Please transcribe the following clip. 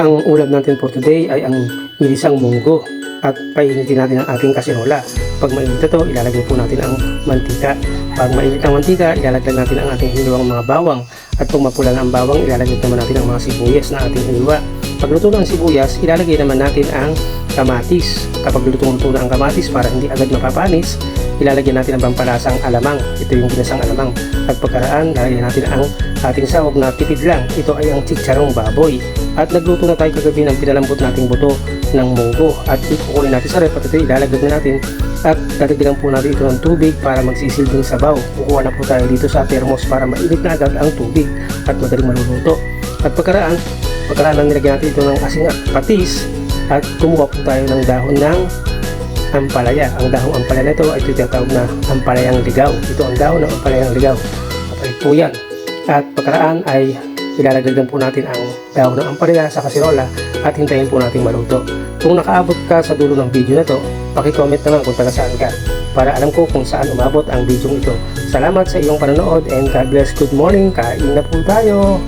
Ang ulam natin for today ay ang ginisang munggo at painitin natin ang ating kasirola. Pag mainit na ito, ilalagay po natin ang mantika. Pag mainit ang mantika, ilalagay natin ang ating hiniwang mga bawang. At pag mapula na ang bawang, ilalagay naman natin ang mga sibuyas na ating hiniwa. Pag luto na ang sibuyas, ilalagay naman natin ang kamatis. Kapag luto na ang kamatis para hindi agad mapapanis, ilalagay natin ang pampalasang alamang. Ito yung ginasang alamang. At pagkaraan, lalagyan natin ang ating sahog na tipid lang. Ito ay ang chicharong baboy. At nagluto na tayo kagabi ng pinalambot nating buto ng munggo. At ikukunin natin sa rep at ito ilalagay na natin. At dadagdagan po natin ito ng tubig para magsisilbing sabaw. Kukuha na po tayo dito sa thermos para mainit na agad ang tubig at madaling maluluto. At pagkaraan lang nilagyan natin ito ng asin at patis. At kumuha po tayo ng dahon ng ampalaya. Ang dahong ampalaya na ito ay tinatawag na ampalayang ligaw. Ito ang dahon ng ampalayang ligaw. At po yan. At pagkaraan ay ilalagay po natin ang dahon ng ampalaya sa kasirola at hintayin po natin maluto. Kung nakaabot ka sa dulo ng video na to, paki-comment naman kung taga saan ka para alam ko kung saan umabot ang video ito. Salamat sa iyong panonood and God bless. Good morning. Kain na po tayo.